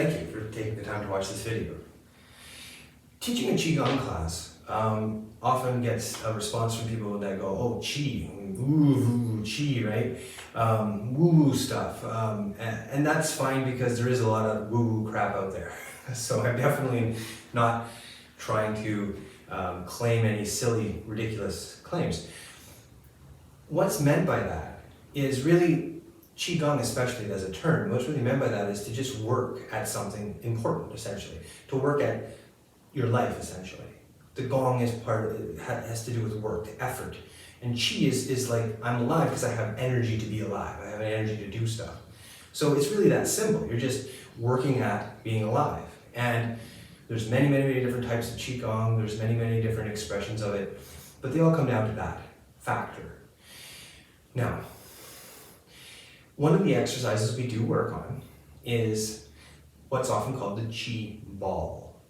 thank you for taking the time to watch this video. Teaching a QiGong class often gets a response from people that go, oh, Qi, ooh, Qi, right? Woo-woo stuff. And that's fine because there is a lot of woo-woo crap out there. So I'm definitely not trying to claim any silly, ridiculous claims. What's meant by that is really, QiGong especially as a term, what's really meant by that is to just work at something important, essentially. To work at your life, essentially. The gong is has to do with work, effort. And Qi is like, I'm alive because I have energy to be alive. I have an energy to do stuff. So it's really that simple. You're just working at being alive. And there's many, many, many different types of QiGong. There's many, many different expressions of it. But they all come down to that factor. Now, one of the exercises we do work on is what's often called the Qi ball.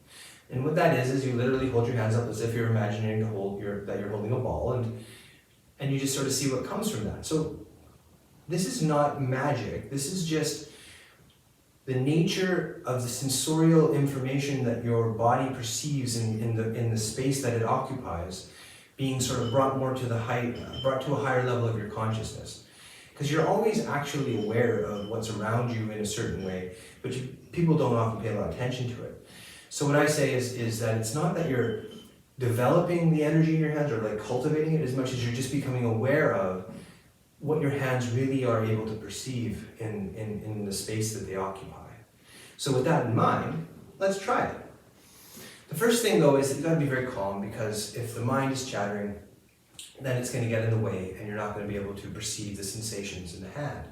And what that is you literally hold your hands up as if you're imagining that you're holding a ball, and you just sort of see what comes from that. So this is not magic. This is just the nature of the sensorial information that your body perceives in the space that it occupies, being sort of brought to a higher level of your consciousness. Because you're always actually aware of what's around you in a certain way, but people don't often pay a lot of attention to it. So what I say is that it's not that you're developing the energy in your hands or like cultivating it as much as you're just becoming aware of what your hands really are able to perceive in the space that they occupy. So with that in mind, let's try it. The first thing though is that you've got to be very calm, because if the mind is chattering, then it's going to get in the way and you're not going to be able to perceive the sensations in the hand.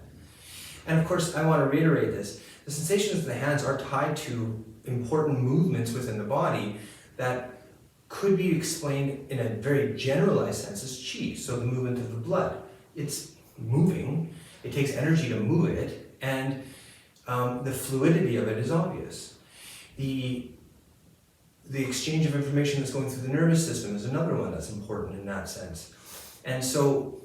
And of course, I want to reiterate this. The sensations of the hands are tied to important movements within the body that could be explained in a very generalized sense as Qi. So the movement of the blood. It's moving, it takes energy to move it, and the fluidity of it is obvious. The exchange of information that's going through the nervous system is another one that's important in that sense. And so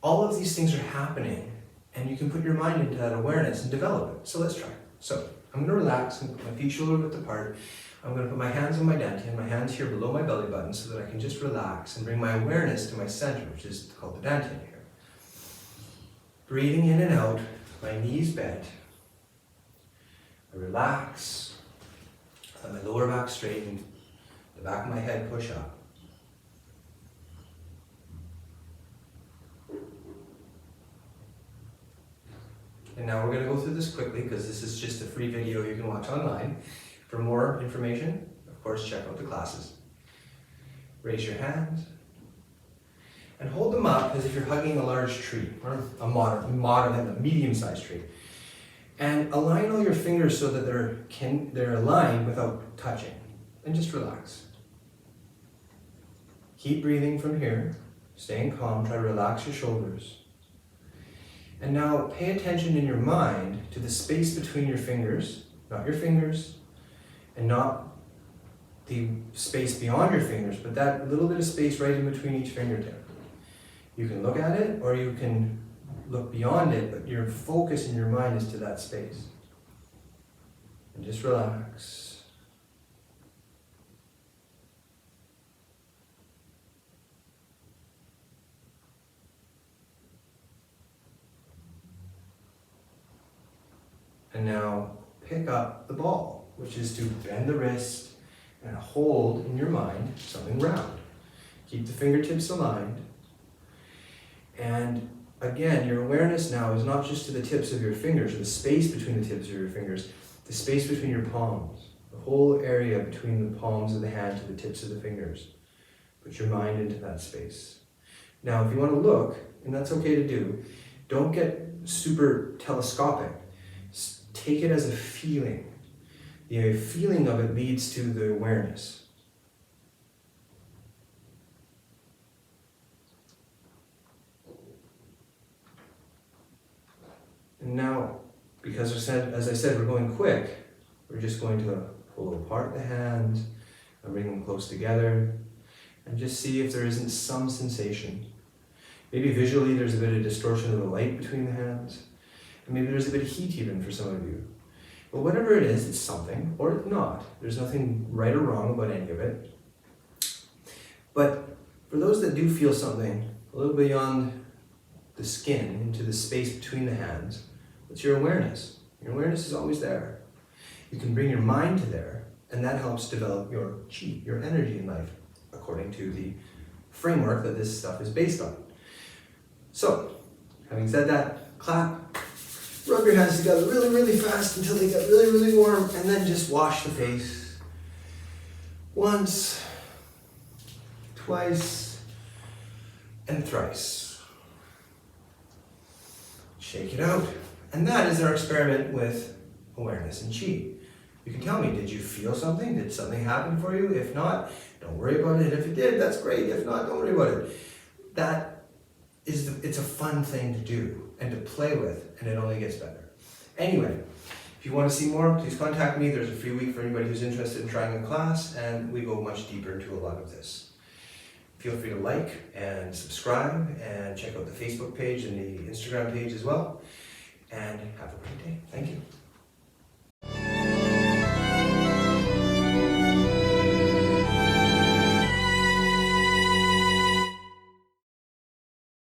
all of these things are happening, and you can put your mind into that awareness and develop it. So let's try. So I'm going to relax and put my feet shoulder width apart. I'm going to put my hands on my dantian, my hands here below my belly button, so that I can just relax and bring my awareness to my center, which is called the dantian here. Breathing in and out, my knees bent. I relax. Let my lower back straighten, the back of my head push up. And now we're going to go through this quickly because this is just a free video you can watch online. For more information, of course, check out the classes. Raise your hands and hold them up as if you're hugging a large tree, or a medium-sized tree. And align all your fingers so that they're aligned without touching. And just relax. Keep breathing from here, staying calm, try to relax your shoulders. And now pay attention in your mind to the space between your fingers, not your fingers, and not the space beyond your fingers, but that little bit of space right in between each fingertip. You can look at it or you can look beyond it, but your focus in your mind is to that space. And just relax. And now pick up the ball, which is to bend the wrist and hold in your mind something round. Keep the fingertips aligned. And again, your awareness now is not just to the tips of your fingers, or the space between the tips of your fingers, the space between your palms, the whole area between the palms of the hand to the tips of the fingers. Put your mind into that space. Now, if you want to look, and that's okay to do, don't get super telescopic. Take it as a feeling. The feeling of it leads to the awareness. And now, because as I said, we're going quick, we're just going to pull apart the hands and bring them close together and just see if there isn't some sensation. Maybe visually there's a bit of distortion of the light between the hands. And maybe there's a bit of heat even for some of you. But whatever it is, it's something, or it's not. There's nothing right or wrong about any of it. But for those that do feel something a little beyond the skin, into the space between the hands, what's your awareness? Your awareness is always there. You can bring your mind to there, and that helps develop your chi, your energy in life, according to the framework that this stuff is based on. So, having said that, clap, rub your hands together really, really fast until they get really, really warm, and then just wash the face. Once, twice, and thrice. Shake it out. And that is our experiment with awareness and chi. You can tell me, did you feel something? Did something happen for you? If not, don't worry about it. If it did, that's great. If not, don't worry about it. It's a fun thing to do and to play with, and it only gets better. Anyway, if you want to see more, please contact me. There's a free week for anybody who's interested in trying a class, and we go much deeper into a lot of this. Feel free to like and subscribe and check out the Facebook page and the Instagram page as well. And have a great day. Thank you.